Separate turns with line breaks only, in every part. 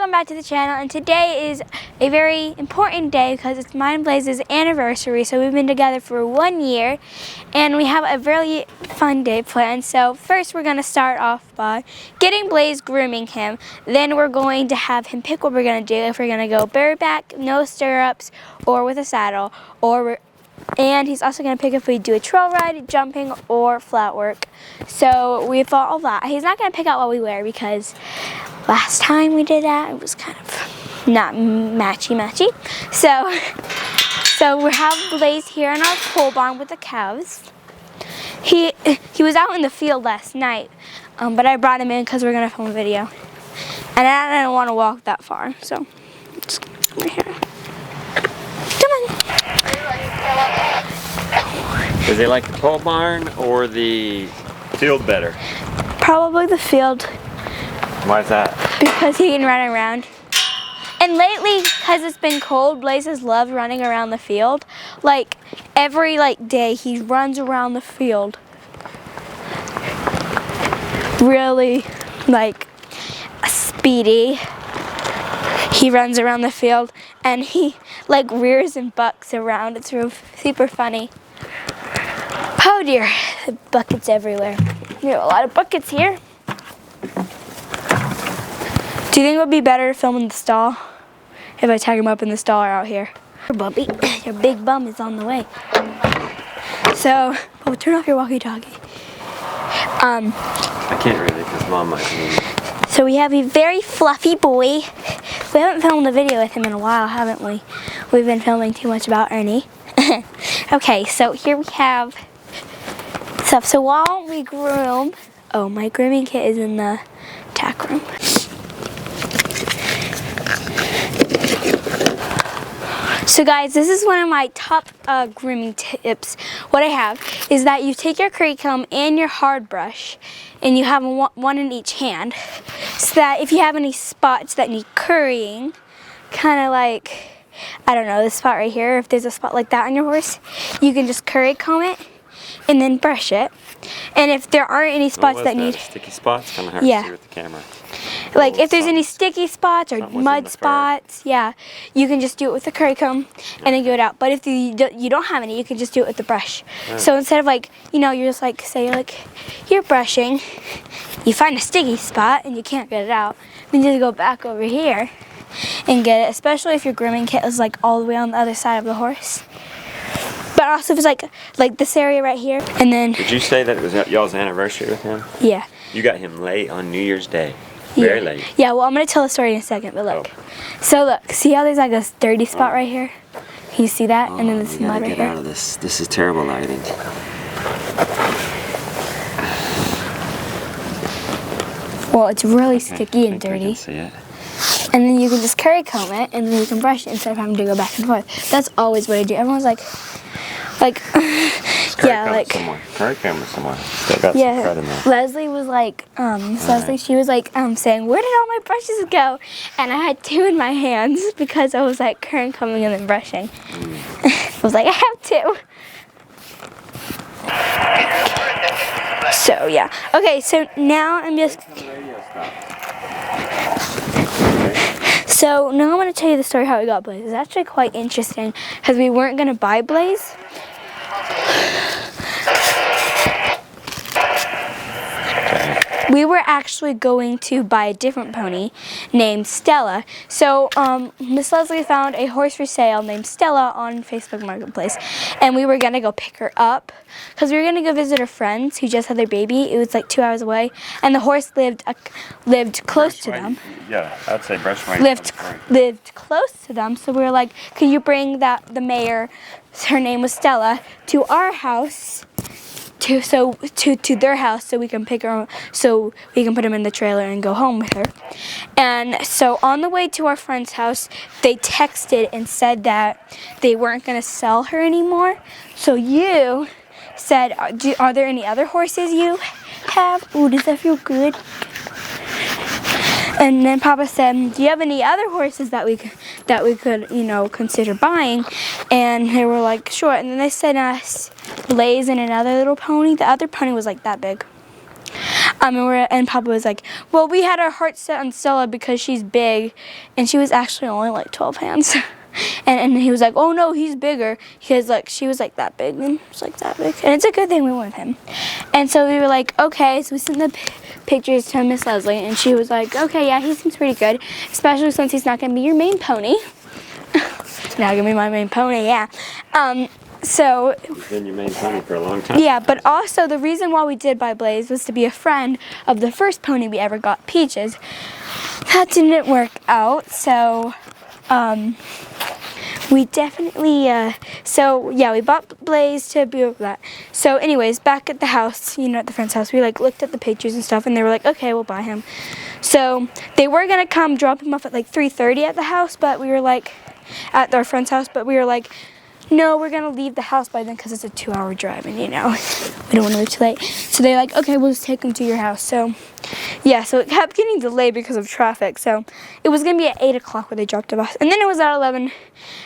welcome back to the channel, and today is a very important day because it's mine and Blaze's anniversary. So we've been together for 1 year and we have a really fun day planned. So first we're going to start off by getting Blaze grooming him. Then we're going to have him pick what we're going to do, if we're going to go bareback, no stirrups, or with a saddle, and he's also going to pick if we do a trail ride, jumping, or flat work. So we thought of that. He's not going to pick out what we wear because last time we did that, it was kind of not matchy. So we have Blaze here in our pole barn with the cows. He was out in the field last night, but I brought him in because we're going to film a video. And I didn't want to walk that far, so let's come over here.
Does he like the pole barn or the field better?
Probably the field.
Why is that?
Because he can run around. And lately, because it's been cold, Blaze has loved running around the field. Like, every day, he runs around the field. Really, speedy. He runs around the field, and he, rears and bucks around. It's super funny. Oh dear, the buckets everywhere. We have a lot of buckets here. Do you think it would be better to film in the stall if I tag him up in the stall or out here? Bumpy, your big bum is on the way. So, turn off your walkie-talkie.
I can't really because Mom might be.
So we have a very fluffy boy. We haven't filmed a video with him in a while, haven't we? We've been filming too much about Ernie. Okay, so here we have stuff. So while we groom, my grooming kit is in the tack room. So guys, this is one of my top grooming tips. What I have is that you take your curry comb and your hard brush, and you have one in each hand, so that if you have any spots that need currying, kind of like, I don't know, this spot right here, if there's a spot like that on your horse, you can just curry comb it and then brush it. And if there aren't any spots that need
sticky spots, kind of hard to see with the camera.
If there's any sticky spots or mud spots, you can just do it with the curry comb and then get it out. But if you don't have any, you can just do it with the brush. Right. So instead of you're just say you're brushing, you find a sticky spot and you can't get it out, then you just go back over here and get it, especially if your grooming kit is all the way on the other side of the horse. But also if it's like this area right here, and then...
Did you say that it was y'all's anniversary with him?
Yeah.
You got him late on New Year's Day. Very late.
Yeah, well, I'm going to tell the story in a second, but look. Oh. So look, see how there's a dirty spot right here? Can you see that? And then this mud right here.
Get out of this. This is terrible lighting.
Well, it's really sticky and dirty.
I can see it.
And then you can just curry comb it, and then you can brush it instead of having to go back and forth. That's always what I do. Everyone's
curry comb somewhere. Still got some crud in there.
Leslie was Leslie, she was saying, where did all my brushes go? And I had two in my hands because I was curry combing and then brushing. I was I have two. So yeah. Okay, so now I'm just... So now I'm going to tell you the story how we got Blaze. It's actually quite interesting because we weren't going to buy Blaze. We were actually going to buy a different pony named Stella. So Miss Leslie found a horse for sale named Stella on Facebook Marketplace, and we were gonna go pick her up because we were gonna go visit her friends who just had their baby. It was 2 hours away, and the horse lived close to them.
Yeah, I'd say Brushway.
Lived close to them. So we were like, could you bring the mare? Her name was Stella, to our house. To their house so we can pick her, so we can put him in the trailer and go home with her. And so on the way to our friend's house, they texted and said that they weren't going to sell her anymore. So you said, are there any other horses you have? Ooh, does that feel good? And then Papa said, do you have any other horses that we could, consider buying? And they were like, sure. And then they sent us Blaze and another little pony. The other pony was that big. And Papa was like, well, we had our hearts set on Stella because she's big, and she was actually only like 12 pounds. And he was like, oh no, he's bigger, because like she was like that big, and it's like that big, and it's a good thing we went with him. And so we were like, okay, so we sent the pictures to Miss Leslie, and she was like, okay, yeah, he seems pretty good, especially since he's not gonna be your main pony. Not gonna be my main pony, yeah. So
He's been your main pony for a long time.
yeah, but also the reason why we did buy Blaze was to be a friend of the first pony we ever got, Peaches. That didn't work out, so we definitely, so yeah, we bought Blaze to be over that. So anyways, back at the house, you know, at the friend's house, we like looked at the pictures and stuff, and they were like, okay, we'll buy him. So they were gonna come drop him off at like 3:30 at the house, but we were like, at our friend's house, but we were like, no, we're gonna leave the house by then because it's a 2-hour drive, and you know, we don't want to leave too late. So they're like, okay, we'll just take him to your house. So yeah, so it kept getting delayed because of traffic. So it was gonna be at 8 o'clock where they dropped him off, and then it was at 11.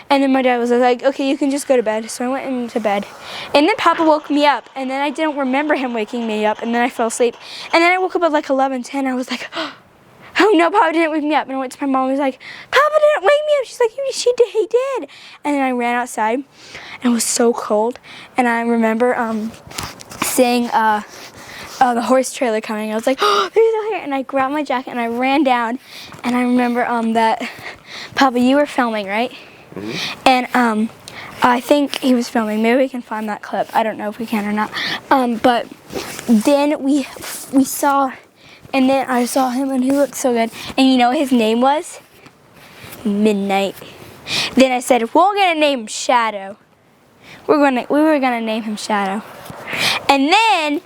And then my dad was like, okay, you can just go to bed. So I went into bed, and then Papa woke me up, and then I didn't remember him waking me up, and then I fell asleep, and then I woke up at like 11:10. I was like, oh no, Papa didn't wake me up. And I went to my mom and was like, Papa didn't wake me up. She's like, he did. And then I ran outside, and it was so cold. And I remember seeing the horse trailer coming. I was like, oh, there's no here. And I grabbed my jacket and I ran down. And I remember that, Papa, you were filming, right? Mm-hmm. And I think he was filming. Maybe we can find that clip. I don't know if we can or not. But then we saw... And then I saw him, and he looked so good. And you know what his name was? Midnight. Then I said, we're gonna name him Shadow. We were gonna name him Shadow. And then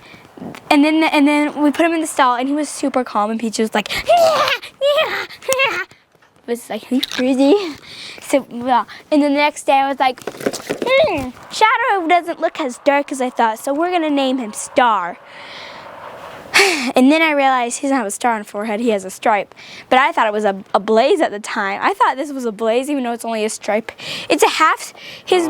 we put him in the stall, and he was super calm. And Peach was like, it was like, are you crazy? So yeah. And then the next day, I was like, Shadow doesn't look as dark as I thought, so we're gonna name him Star. And then I realized he doesn't have a star on his forehead, he has a stripe. But I thought it was a blaze at the time. I thought this was a blaze, even though it's only a stripe. It's a half, his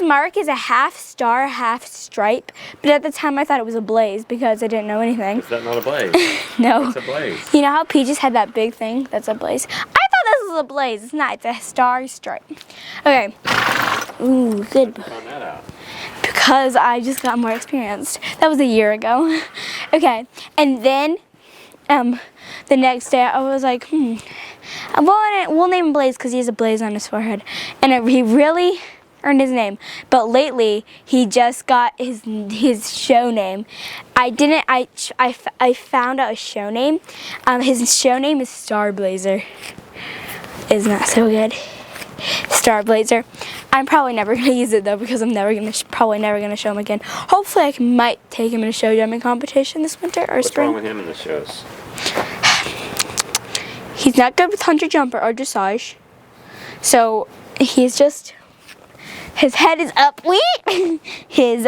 mark is a half star, half stripe. But at the time I thought it was a blaze because I didn't know anything.
Is that not a blaze?
No.
What's a blaze?
You know how Peaches had that big thing? That's a blaze. I thought this was a blaze. It's not, it's a star stripe. Okay. Ooh, good.
Found that out.
Because I just got more experienced. That was a year ago. Okay, and then the next day I was like, we'll name him Blaze because he has a blaze on his forehead. And he really earned his name. But lately, he just got his show name. I found out a show name. His show name is Star Blazer. Isn't that so good? Star Blazer. I'm probably never gonna use it though because I'm probably never gonna show him again. Hopefully, I might take him in a show jumping competition this winter or spring.
What's wrong with him in the shows?
He's not good with hunter jumper or dressage, so he's just his head is up. He's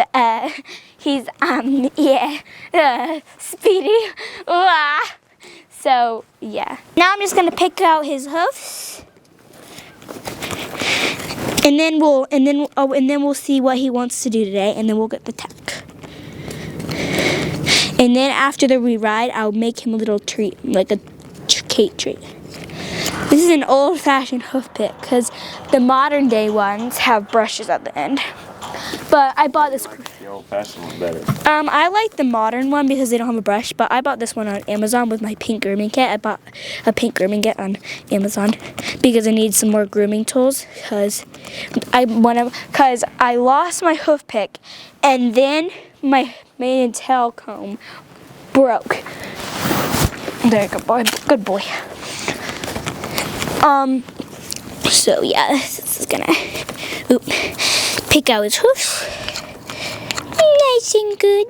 speedy. So yeah. Now I'm just gonna pick out his hoofs. And then we'll see what he wants to do today, and then we'll get the tack. And then after the re-ride, I'll make him a little treat, like a cake treat. This is an old-fashioned hoof pick because the modern day ones have brushes at the end. But I bought this.
The old-fashioned one better.
I like the modern one because they don't have a brush, but I bought this one on Amazon with my pink grooming kit. I bought a pink grooming kit on Amazon because I need some more grooming tools because I lost my hoof pick and then my mane and tail comb broke. There, good boy, good boy. So yeah, this is gonna pick out his hoofs. Nice and good.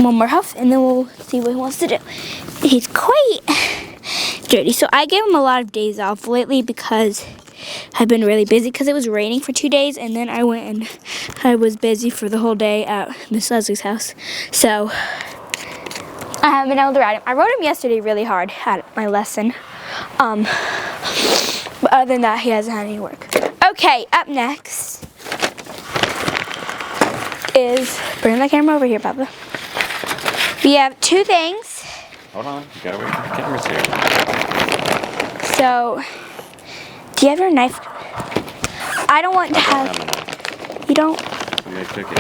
One more hoof, and then we'll see what he wants to do. He's quite dirty, so I gave him a lot of days off lately because I've been really busy because it was raining for 2 days, and then I went and I was busy for the whole day at Miss Leslie's house. So I haven't been able to ride him. I rode him yesterday really hard at my lesson. But other than that, he hasn't had any work. Okay, up next is, bring the camera over here, Papa. We have two things.
Hold on, you gotta wait for the cameras here.
So, do you have your knife? I don't want to have.
I don't have a knife.
You don't?
Somebody took it.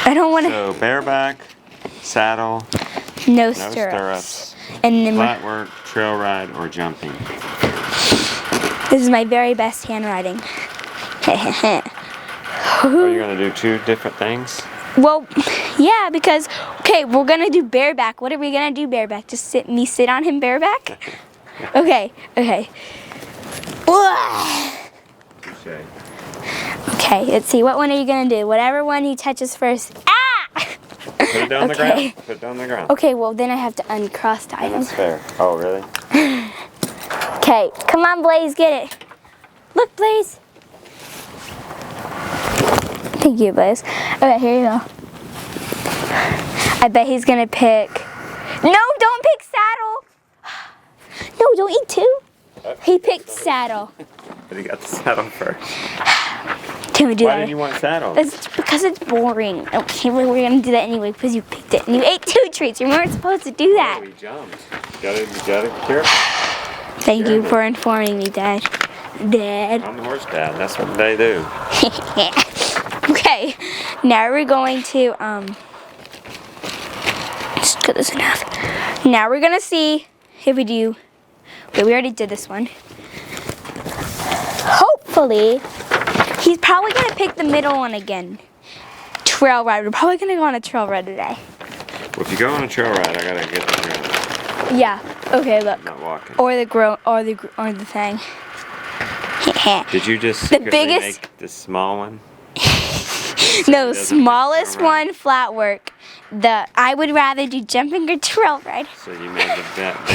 I don't want to.
So bareback, saddle,
No
no
stirrups.
stirrups,
And then
flat work, trail ride, or jumping.
this is my very best handwriting.
Are you gonna do two different things?
Well, yeah, because okay, we're gonna do bareback. What are we gonna do bareback? Just sit on him bareback? Okay.
Touché.
Okay, let's see. What one are you gonna do? Whatever one he touches first. Ah!
Put it down on the
Okay.
ground. Put it down on the ground.
Okay, well then I have to uncross tie
And
him.
that's fair. Oh, really?
Okay, come on, Blaze, get it. Look, Blaze. Thank you, Blaze. Okay, here you go. I bet he's gonna pick. No, don't pick saddle. No, don't eat two. He picked saddle.
But he got the saddle first.
Can we do
Why
that?
did you want saddle?
It's because it's boring. Okay, we're gonna do that anyway because you picked it and you ate two treats. You weren't supposed to do that.
Oh, he jumped. You gotta be careful.
Thank you for informing me, Dad. Dad.
I'm the horse dad. That's what they do.
Okay, now we're going to just cut this in half. Now we're gonna see if we do. Wait, we already did this one. Hopefully, he's probably gonna pick the middle one again. Trail ride. We're probably gonna go on a trail ride today.
Well, if you go on a trail ride, I gotta get the ground.
Yeah. Okay. Look.
I'm not walking.
Or the thing.
Did you just
The
secretly
biggest-
make the small one?
No,
doesn't
smallest
pick trail ride.
one, flat work. I would rather do jumping or trail ride.
So you made the big one.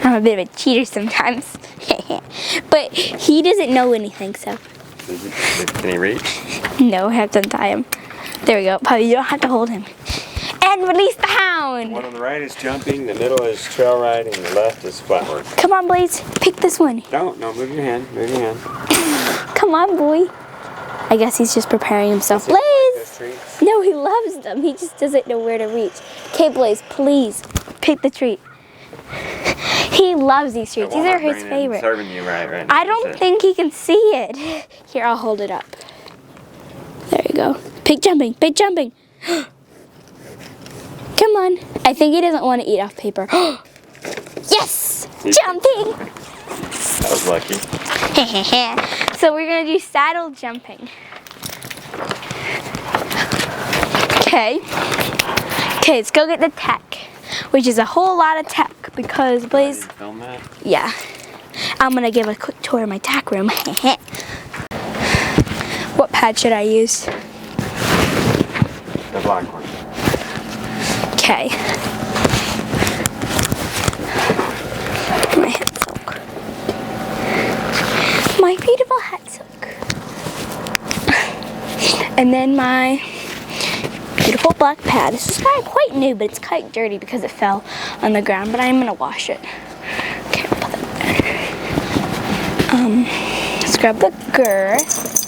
I'm a bit of a cheater sometimes. But he doesn't know anything, so
Can he reach?
no, I have to untie him. There we go. Puppy, you don't have to hold him. And release the hound.
One on the right is jumping, the middle is trail ride, and the left is flat work.
Come on, Blaze. Pick this one.
No, move your hand. Move your hand.
Come on, boy. I guess he's just preparing himself.
Those
Blaze!
treats.
No, he loves them. He just doesn't know where to reach. Okay, Blaze, please pick the treat. He loves these treats. These are his
Walmart brand
favorite.
Serving you right now.
I don't think he can see it. Here, I'll hold it up. There you go. Pick jumping. Pick jumping. Come on. I think he doesn't want to eat off paper. Yes! Jumping!
That was lucky.
So we're going to do saddle jumping. Okay. Okay, let's go get the tack, which is a whole lot of tack because Blaze...
Film that?
Yeah. I'm going to give a quick tour of my tack room. What pad should I use?
The black one.
Okay. My hat silk. My beautiful hat silk. And then my beautiful black pad. This is quite new, but it's quite dirty because it fell on the ground, but I'm gonna wash it. Okay, I'll put that there. Let's grab the girth.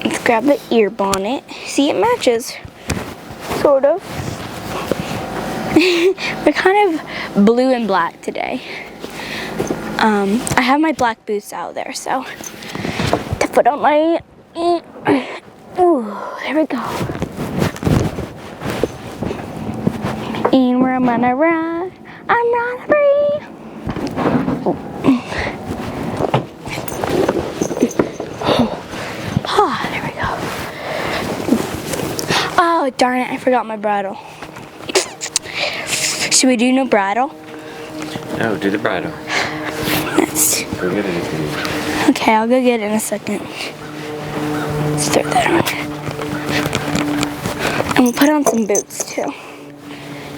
Let's grab the ear bonnet. See, it matches. Sort of. We're kind of blue and black today. I have my black boots out there, so to put on my... Ooh, there we go. And we're gonna run. I'm running free. Oh, there we go. Oh, darn it, I forgot my bridle. Should we do no bridle?
No, do the bridle.
Let's,
Go get it if you need.
okay, I'll go get it in a second. Let's throw that on. And we'll put on some boots too.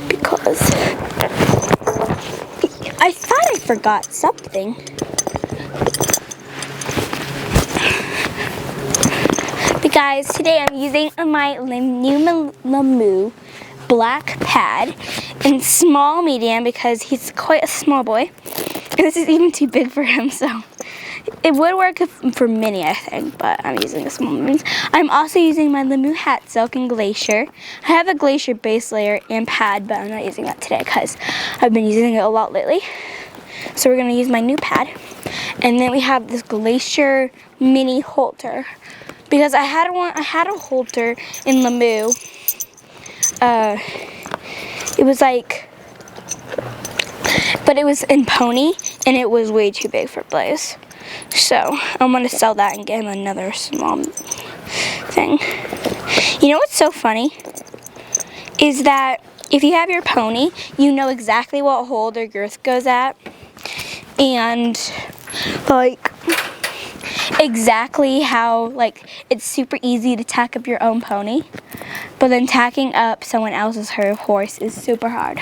Because I thought I forgot something. But guys, today I'm using my Lemieux black pad in small medium because he's quite a small boy. This is even too big for him, so it would work for Minnie, I think, but I'm using the small ones. I'm also using my Lemieux hat silk and glacier. I have a glacier base layer and pad, but I'm not using that today because I've been using it a lot lately. So we're gonna use my new pad. And then we have this glacier mini halter. Because I had a halter in Lemieux. It was like, but it was in pony and it was way too big for Blaze. So I'm gonna sell that and get him another small thing. You know what's so funny? Is that if you have your pony, you know exactly what hole their girth goes at. And like exactly how like it's super easy to tack up your own pony. But then tacking up someone else's horse is super hard.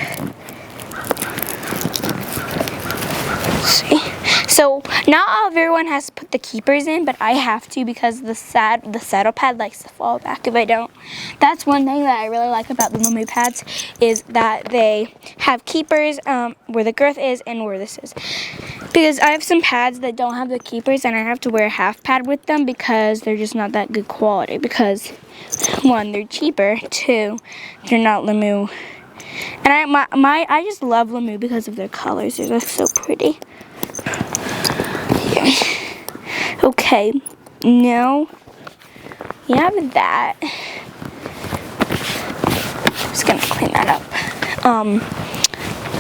See? So not everyone has to put the keepers in, but I have to because the saddle pad likes to fall back if I don't. That's one thing that I really like about the Lemieux pads is that they have keepers where the girth is and where this is. Because I have some pads that don't have the keepers and I have to wear a half pad with them because they're just not that good quality. Because one, they're cheaper. Two, they're not Lemieux. And I just love Lemieux because of their colors. They're just so pretty. Okay, now you have that. I'm just gonna clean that up.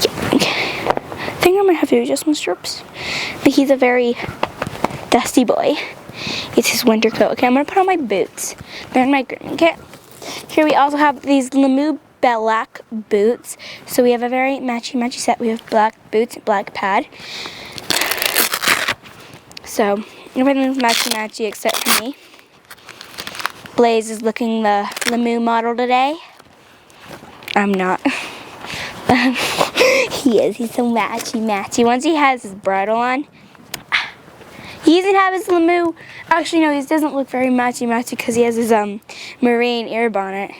Yeah, okay. I think I might have to adjust my strips. But he's a very dusty boy. It's his winter coat. Okay, I'm gonna put on my boots. They're in my grooming kit. Here we also have these Lemieux black boots. So we have a very matchy set. We have black boots, black pad. So everything's matchy except for me. Blaze is looking the Lemieux model today. I'm not. He is. He's so matchy. Once he has his bridle on, he doesn't have his Lemieux. Actually, no, he doesn't look very matchy because he has his marine ear bonnet,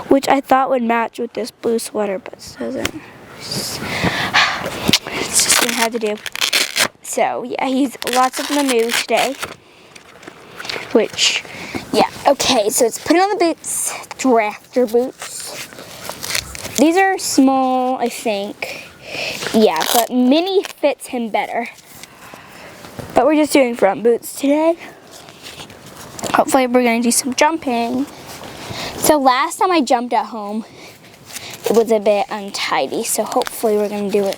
which I thought would match with this blue sweater, but it doesn't. It's just gonna have to do. So yeah, he's lots of Lemieux today. Which, yeah, okay. So it's putting on the boots, drafter boots. These are small, I think. Yeah, but Minnie fits him better. But we're just doing front boots today. Hopefully we're gonna do some jumping. So last time I jumped at home, it was a bit untidy. So hopefully we're gonna do it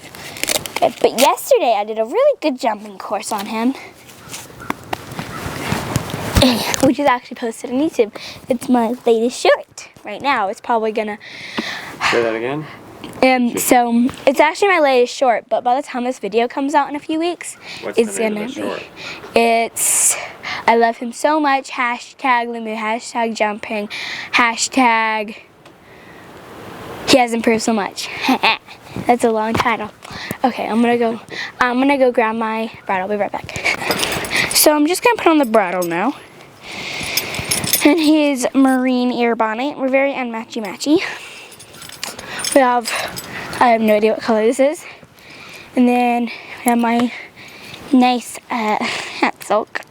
good. But yesterday I did a really good jumping course on him, which is actually posted on YouTube. It's my latest short right now. It's probably gonna.
Say that again?
So it's actually my latest short, but by the time this video comes out in a few weeks,
it's gonna be. Short?
It's I love him so much. Hashtag Lemieux. Hashtag jumping. Hashtag he has improved so much. That's a long title. Okay, I'm gonna go grab my bridle. I'll be right back. So I'm just gonna put on the bridle now. And his marine ear bonnet. We're very unmatchy. We have, I have no idea what color this is. And then we have my nice hat silk.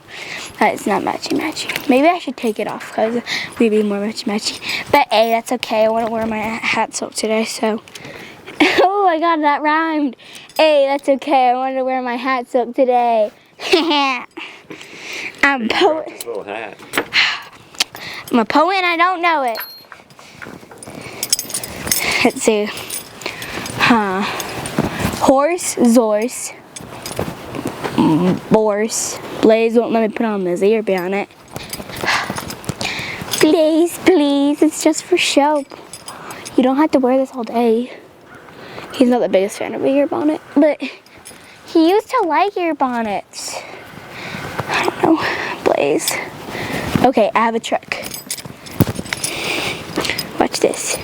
It's not matchy. Maybe I should take it off because maybe more matchy. But hey, that's okay. I want to wear my hat silk today, so. Oh my God, that rhymed. Hey, that's okay. I want to wear my hat silk today. I'm a poet.
This little hat.
I'm a poet and I don't know it. Let's see. Horse, Zorse, Boris. Blaze won't let me put on his ear bonnet. Please, it's just for show. You don't have to wear this all day. He's not the biggest fan of a ear bonnet, but he used to like ear bonnets. I don't know, Blaze. Okay, I have a trick. Watch this.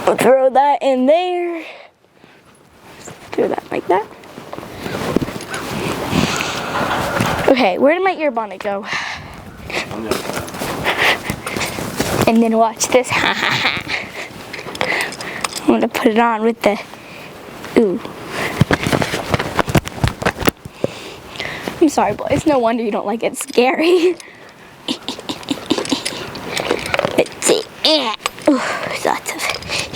I'll throw that in there. Throw that like that. Okay, where did my ear bonnet go? And then watch this. I'm gonna put it on with the Ooh. I'm sorry, boys. No wonder you don't like it. It's scary. Let's see. Ooh, lots of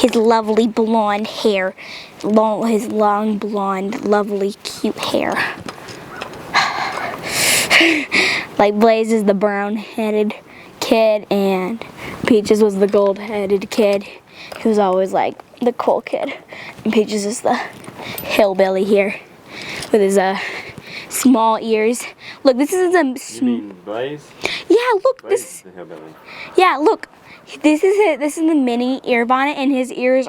his lovely blonde hair. His long blonde, lovely, cute hair. Like Blaze is the brown-headed kid, and Peaches was the gold-headed kid. He was always like the cool kid. And Peaches is the hillbilly here with his small ears. Look, this is a.
You mean Blaze?
Yeah, look.
Blaze
This.
is the hillbilly.
Yeah, look. This is it. This is the mini ear bonnet, and his ears.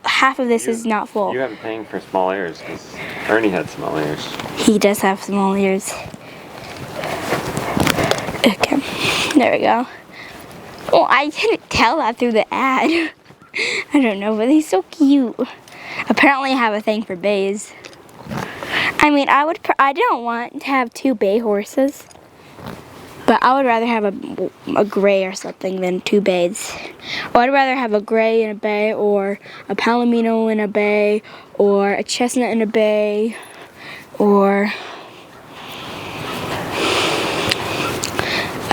Half of this is not full.
You have a thing for small ears because Ernie had small ears.
He does have small ears. Okay, there we go. Well, I didn't tell that through the ad. I don't know, but he's so cute. Apparently, I have a thing for bays. I mean, I don't want to have 2 bay horses, but I would rather have a gray or something than 2 bays. Or I'd rather have a gray in a bay, or a palomino in a bay, or a chestnut in a bay, or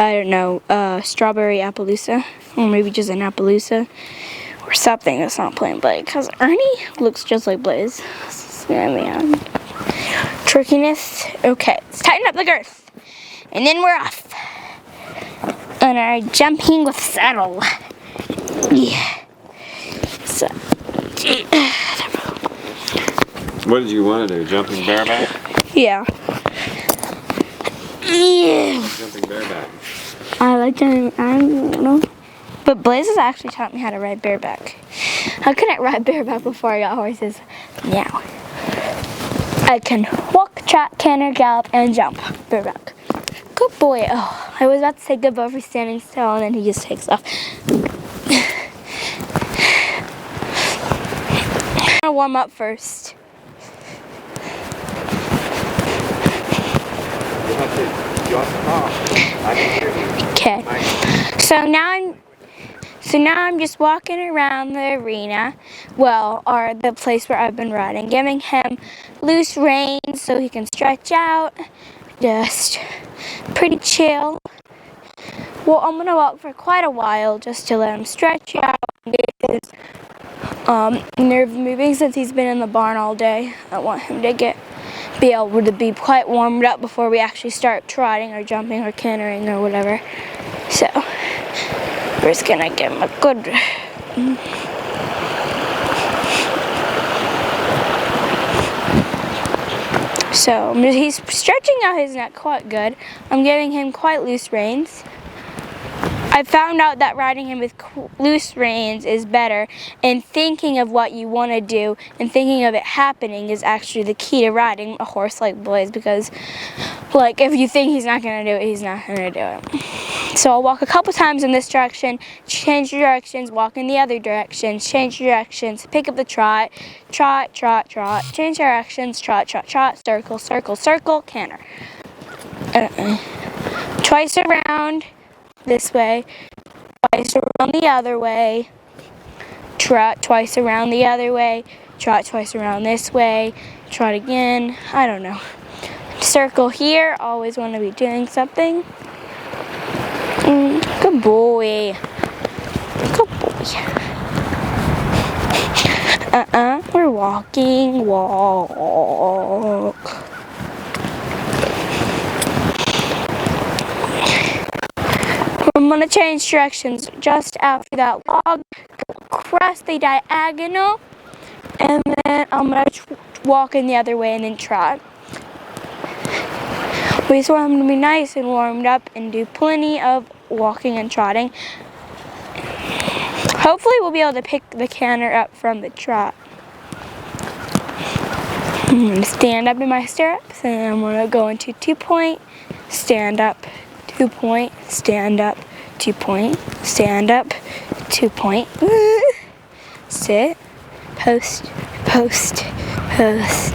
I don't know, strawberry Appaloosa, or maybe just an Appaloosa, or something that's not plain Blaze, because Ernie looks just like Blaze. Trickiness. Okay, let's tighten up the girth, and then we're off on our jumping with saddle. Yeah. So.
What did you want to do? Jumping bareback?
Yeah. Yeah.
Jumping bareback.
I like jumping. I don't know. But Blaze has actually taught me how to ride bareback. How can I ride bareback before I got horses? Now. I can walk, trot, canter, gallop, and jump bareback. Good boy. Oh, I was about to say goodbye for standing still, and then he just takes off. I'm gonna warm up first.
You have to talk. I can hear you.
Okay. So now I'm just walking around the arena, well, or the place where I've been riding, giving him loose reins so he can stretch out. Just pretty chill. Well, I'm gonna walk for quite a while just to let him stretch out and get his nerve moving since he's been in the barn all day. I want him to be able to be quite warmed up before we actually start trotting or jumping or cantering or whatever. So we're just gonna give him a good. So he's stretching out his neck quite good. I'm giving him quite loose reins. I found out that riding him with loose reins is better, and thinking of what you want to do and thinking of it happening is actually the key to riding a horse like Blaze, because like if you think he's not going to do it, he's not going to do it. So I'll walk a couple times in this direction, change directions, walk in the other direction, change directions, pick up the trot, trot, trot, trot, change directions, trot, trot, trot, circle, circle, circle, canter. Twice around this way, twice around the other way, trot twice around the other way, trot twice around this way, trot again, I don't know. Circle here, always want to be doing something. Good boy. Good boy. We're walking, walk. I'm going to change directions just after that log, cross the diagonal, and then I'm going to walk in the other way and then trot. We just want him to be nice and warmed up and do plenty of walking and trotting. Hopefully we'll be able to pick the canter up from the trot. I'm going to stand up in my stirrups, and I'm going to go into 2-point, stand up, 2-point, stand up, 2-point, stand up, 2-point, sit, post, post, post.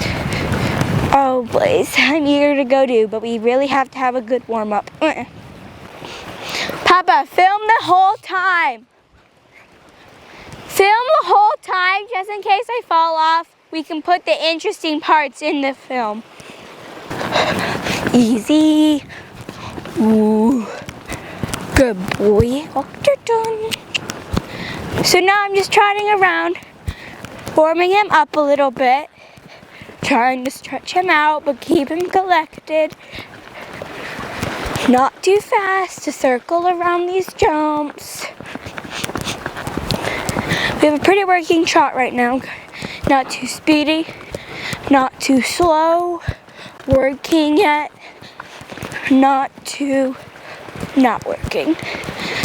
Oh, Blaze, I'm eager to go do, but we really have to have a good warm-up. Papa, film the whole time. Film the whole time, just in case I fall off. we can put the interesting parts in the film. Easy. Ooh. Good boy. Oh, done. So now I'm just trotting around, warming him up a little bit, trying to stretch him out but keep him collected. Not too fast to circle around these jumps. We have a pretty working trot right now. Not too speedy, not too slow, working yet, not working.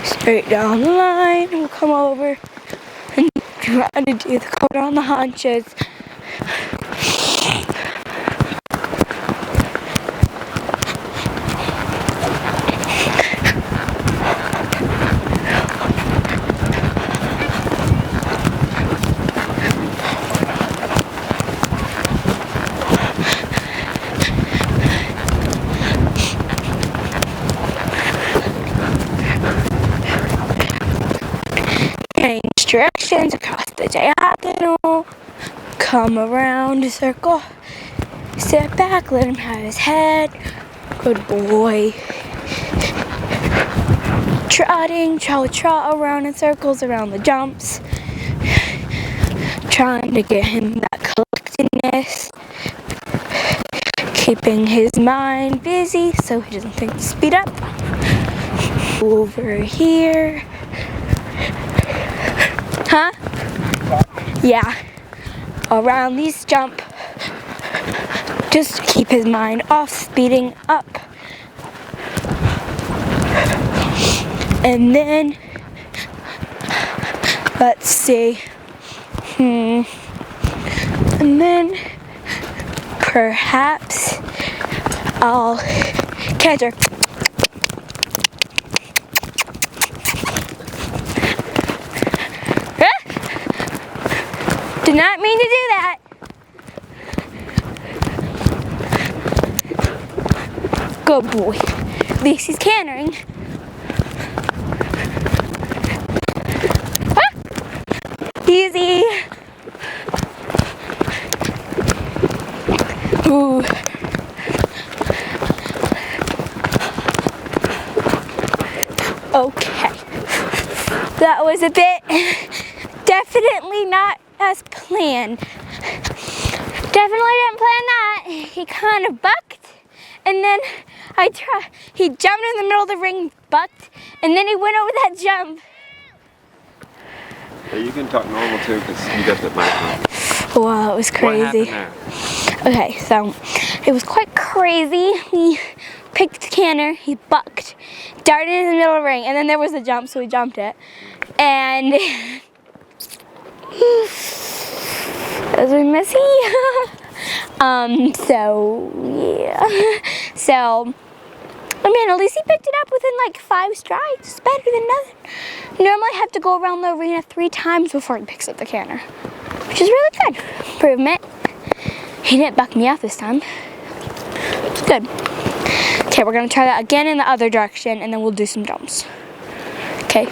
Straight down the line, we'll come over and try to do the coat on the haunches. Change directions across the diagonal. Come around a circle. Step back, let him have his head. Good boy. Trotting, trot around in circles around the jumps. Trying to get him that collectedness. Keeping his mind busy so he doesn't think to speed up. Over here. Huh? Yeah. Around these jump. Just keep his mind off speeding up. And then, let's see. And then, perhaps, I'll canter. Did not mean to do that. Good boy. At least he's cantering. Ah! Easy. Ooh. Okay. That was a bit definitely not as planned. Definitely didn't plan that. He kind of bucked, and then he jumped in the middle of the ring, bucked, and then he went over that jump.
Yeah, you can talk normal too, because you got the microphone.
Wow, it was crazy.
What happened there?
Okay, so it was quite crazy. He picked the canter, he bucked, darted in the middle of the ring, and then there was a jump, so he jumped it. And it was messy. So yeah. So I mean, at least he picked it up within like 5 strides. It's better than nothing. Normally I have to go around the arena 3 times before he picks up the canter, which is really good. Improvement. He didn't buck me off this time. It's good. Okay, we're gonna try that again in the other direction, and then we'll do some jumps. Okay.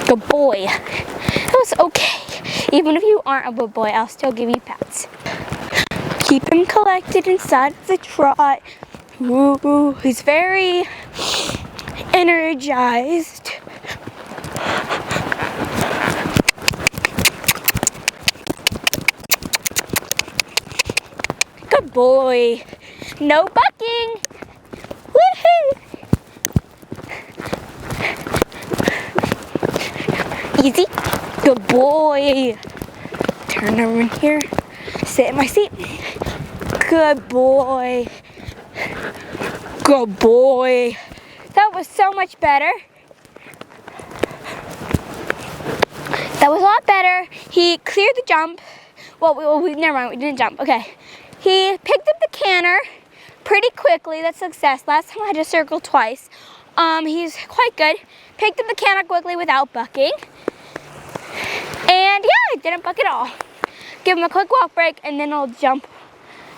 Good boy. That was okay. Even if you aren't a good boy, I'll still give you pats. Keep him collected inside of the trot. Woo, he's very energized. Good boy. No bucking. Woohoo! Easy. Good boy. Turn over in here. Sit in my seat. Good boy. Good boy. That was so much better. That was a lot better. He cleared the jump. Well, never mind, we didn't jump. Okay. He picked up the canter pretty quickly. That's success. Last time I had to circle twice. He's quite good. Picked up the canter quickly without bucking. And yeah, I didn't buck at all. Give him a quick walk break, and then I'll jump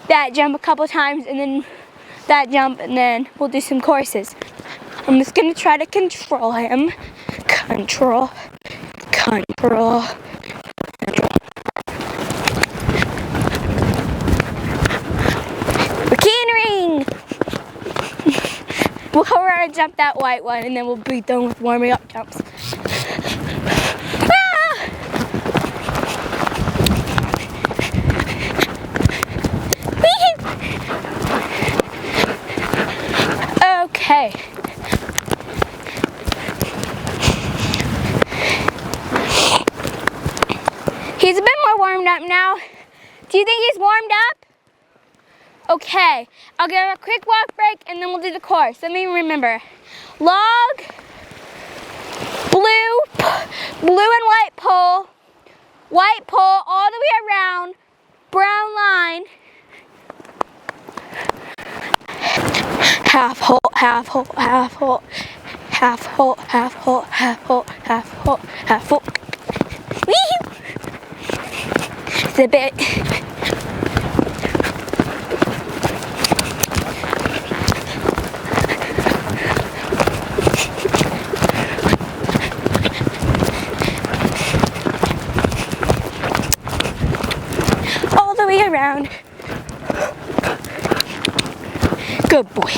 that jump a couple times, and then that jump, and then we'll do some courses. I'm just gonna try to control him. Control. We're gonna jump that white one and then we'll be done with warming up jumps. Okay. He's a bit more warmed up now. Do you think he's warmed up? Okay, I'll give him a quick walk break and then we'll do the course. Let me remember. Log, blue and white pole all the way around, brown line, half hole, half hole, half hole, half hole, half hole, half hole, half hole, half hole. Wee! It's a bit. All the way around. Good boy.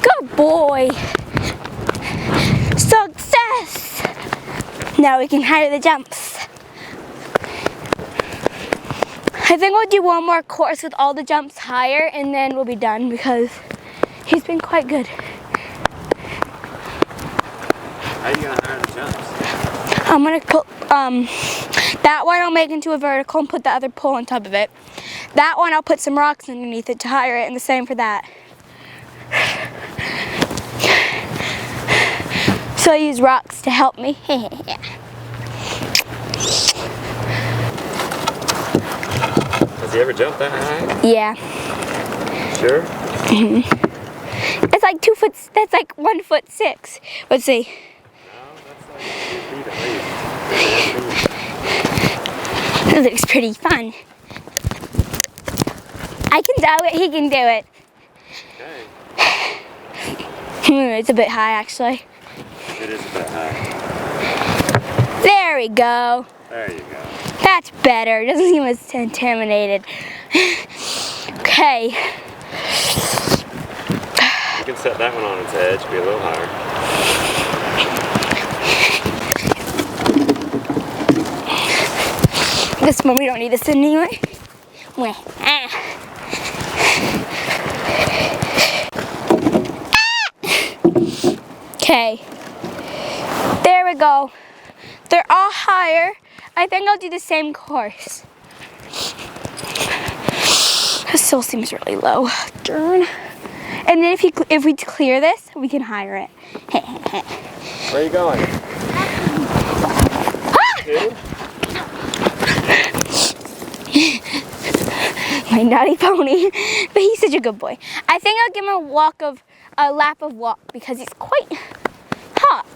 Good boy. Success. Now we can hire the jumps. I think we'll do one more course with all the jumps higher and then we'll be done because he's been quite good.
How are you gonna hire the jumps?
I'm gonna put that one I'll make into a vertical and put the other pole on top of it. That one I'll put some rocks underneath it to hire it, and the same for that. So I use rocks to help me.
Has he ever jumped that high?
Yeah.
Sure?
It's like 2 foot, that's like 1'6". Let's see.
No, that's like 2 feet at least.
It looks pretty fun. I can do it, he can do it.
Okay.
It's a bit high actually.
It is a bit high.
There we go.
There you go.
That's better. It doesn't seem as intimidated. Okay.
You can set that one on its edge, be a little higher.
This one, we don't need this anyway. Okay. There we go. They're all higher. I think I'll do the same course. It still seems really low. Darn. And then if we clear this, we can hire it.
Where are you going?
My naughty pony, but he's such a good boy. I think I'll give him a lap of walk because he's quite hot.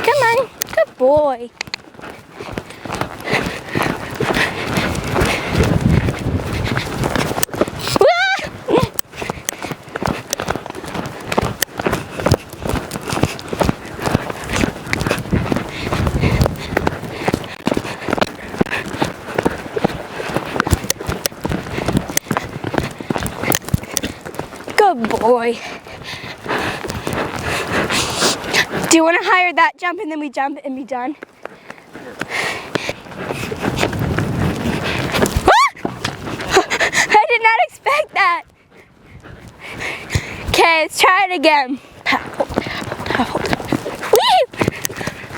Come on, good boy. Good boy. Do you want to hire that jump and then we jump and be done? I did not expect that. Okay, let's try it again. Woo!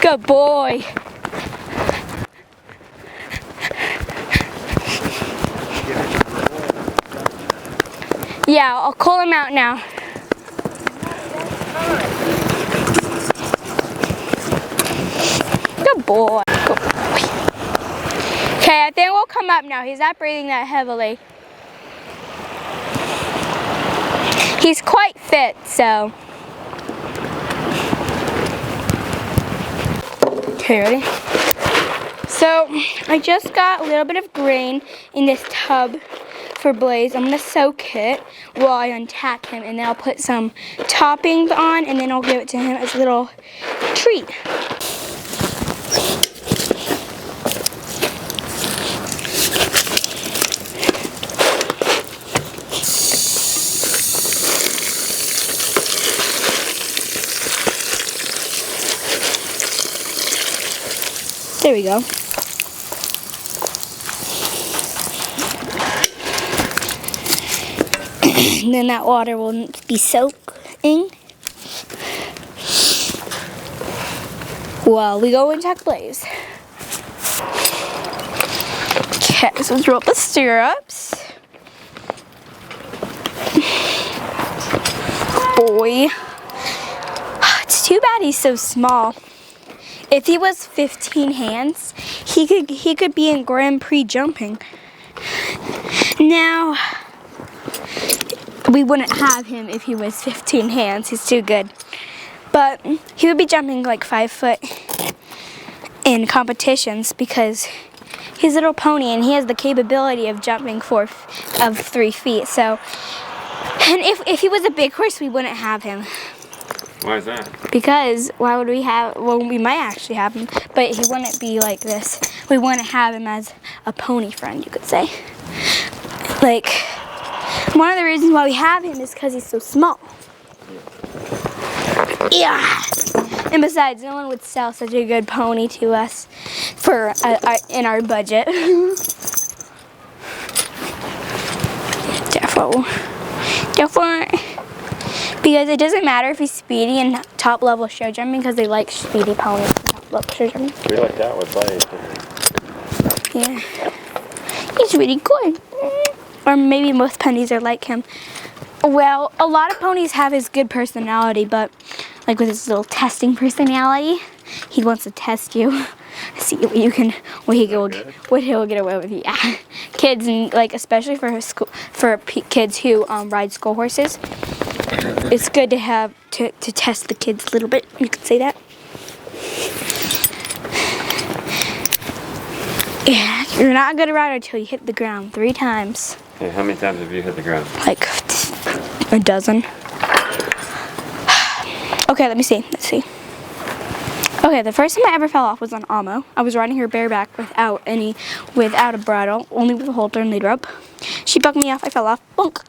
Good boy. Yeah, I'll call him out now. Good boy. Good boy. Okay, I think we'll come up now. He's not breathing that heavily. He's quite fit, so. Okay, ready? So, I just got a little bit of grain in this tub. for Blaze. I'm gonna soak it while I untack him, and then I'll put some toppings on, and then I'll give it to him as a little treat. There we go. And then that water will be soaking while we go and check Blaze. Okay, so let's roll up the stirrups. Boy. It's too bad he's so small. If he was 15 hands, he could be in Grand Prix jumping. Now, we wouldn't have him if he was 15 hands. He's too good. But he would be jumping like 5 foot in competitions because he's a little pony and he has the capability of jumping 3 feet. So, and if he was a big horse, we wouldn't have him.
Why is that?
Because why would we have, well, we might actually have him, but he wouldn't be like this. We wouldn't have him as a pony friend, you could say. Like, one of the reasons why we have him is because he's so small. Yeah. And besides, no one would sell such a good pony to us for in our budget. Definitely. Because it doesn't matter if he's speedy and top level show jumping because they like speedy ponies and top level show jumping.
We like that with Blaze.
Yeah. He's really good. Or maybe most ponies are like him. Well, a lot of ponies have his good personality, but like with his little testing personality, he wants to test you. See what you can, what he'll get away with. Yeah, kids and like especially for kids who ride school horses, it's good to have to test the kids a little bit. You could say that. Yeah, you're not a good rider until you hit the ground 3 times.
Hey, how many times have you hit the ground?
Like a dozen. Okay, let's see. Okay, the first time I ever fell off was on Amo. I was riding her bareback without a bridle, only with a halter and lead rope. She bucked me off, I fell off, bonk.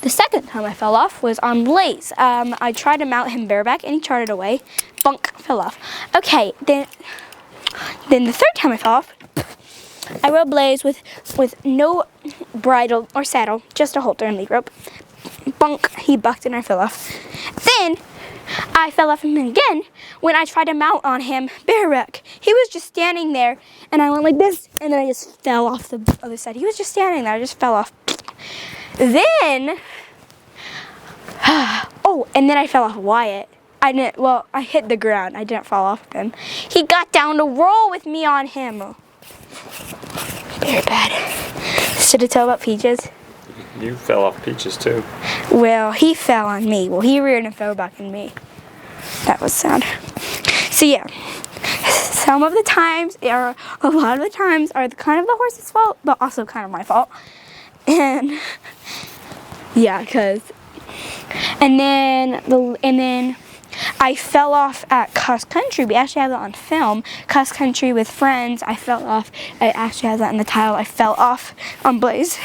The second time I fell off was on Blaze. I tried to mount him bareback and he charted away, bonk, fell off. Okay, then the third time I fell off, I rode Blaze with no bridle or saddle, just a halter and lead rope. Bonk, he bucked and I fell off. Then I fell off him again when I tried to mount on him bareback. He was just standing there and I went like this and then I just fell off the other side. He was just standing there, I just fell off. Then, and then I fell off Wyatt. I hit the ground. I didn't fall off him. He got down to roll with me on him. Very bad. Should I tell about Peaches?
You fell off Peaches too.
Well, he fell on me. Well, he reared and fell back on me. That was sad. So yeah, a lot of the times are kind of the horse's fault, but also kind of my fault. And yeah, and then I fell off at cross country. We actually have that on film. Cross country with friends. I fell off. I actually have that in the title. I fell off on Blaze,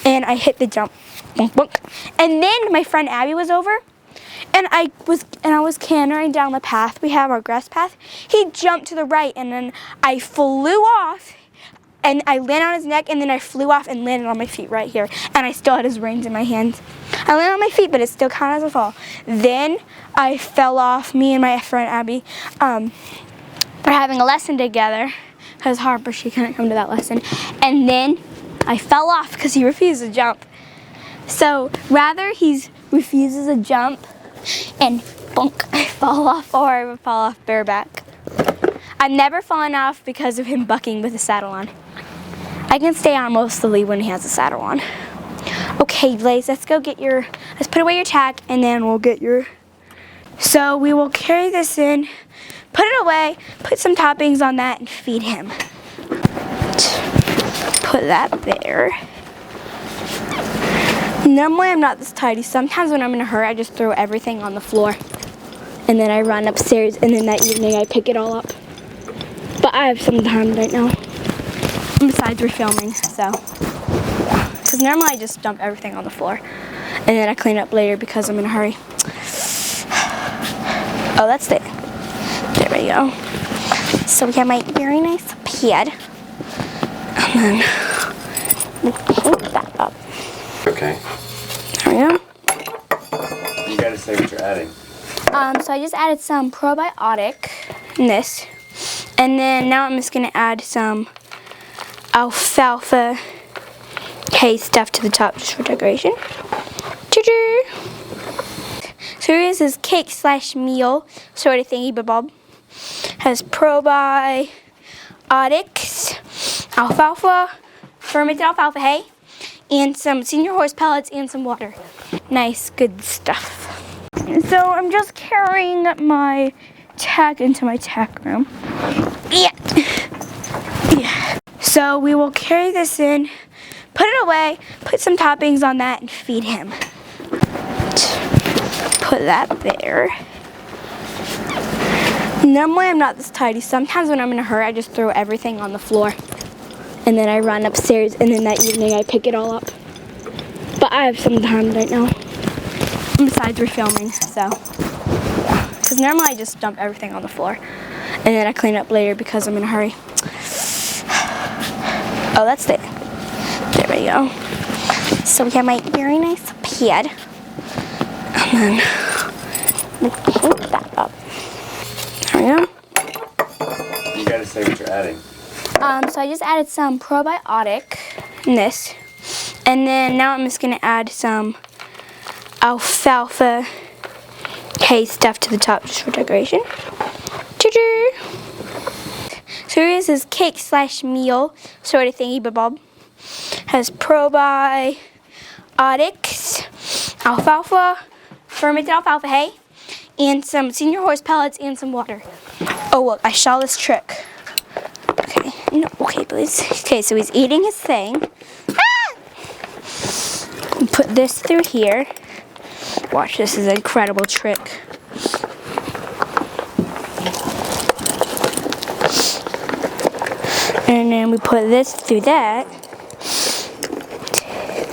and I hit the jump, bonk, bonk. And then my friend Abby was over, and I was cantering down the path. We have our grass path. He jumped to the right, and then I flew off. And I landed on his neck, and then I flew off and landed on my feet right here. And I still had his reins in my hands. I landed on my feet, but it still counted as a fall. Then I fell off. Me and my friend Abby were having a lesson together because Harper, she couldn't come to that lesson. And then I fell off because he refused to jump. So rather he refuses a jump and bonk, I fall off, or I would fall off bareback. I've never fallen off because of him bucking with a saddle on. I can stay on most of the lead when he has a saddle on. Okay, Blaze, let's put away your tack, and then we'll get your, so we will carry this in, put it away, put some toppings on that, and feed him. Put that there. Normally I'm not this tidy. Sometimes when I'm in a hurry, I just throw everything on the floor. And then I run upstairs, and then that evening I pick it all up. But I have some time right now. Besides, we're filming, so. Because normally I just dump everything on the floor. And then I clean up later because I'm in a hurry. Oh, that's it. There we go. So we have my very nice pad. And then we pick that up.
Okay.
There we go.
You gotta say what you're adding.
So I just added some probiotic in this. And then now I'm just gonna add some alfalfa hay stuff to the top just for decoration. Choo-choo! So here's this cake slash meal sort of thingy bob. Has probiotics, alfalfa, fermented alfalfa hay, and some senior horse pellets and some water. Nice, good stuff. So I'm just carrying my tack into my tack room. Yeah. So we will carry this in, put it away, put some toppings on that, and feed him. Put that there. Normally I'm not this tidy. Sometimes when I'm in a hurry, I just throw everything on the floor. And then I run upstairs, and then that evening I pick it all up. But I have some time right now. Besides, we're filming, so. Because normally I just dump everything on the floor. And then I clean up later because I'm in a hurry. Oh, that's it. There we go. So we have my very nice pad. And then we pick that up. There we go.
You gotta say what you're adding.
So I just added some probiotic in this. And then now I'm just gonna add some alfalfa hay stuff to the top just for decoration. Choo-choo! So here's this cake slash meal sort of thingy bob. Has probiotics, alfalfa, fermented alfalfa hay, and some senior horse pellets and some water. Oh look, I saw this trick. Okay, no, okay please. Okay, so he's eating his thing. Ah! Put this through here. Watch, this is an incredible trick. And then we put this through that.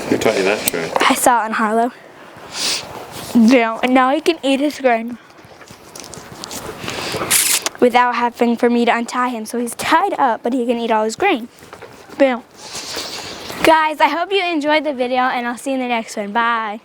Who taught you that trick?
I saw it in Harlow. Yeah, and now he can eat his grain without having for me to untie him. So he's tied up, but he can eat all his grain. Boom. Guys, I hope you enjoyed the video, and I'll see you in the next one. Bye.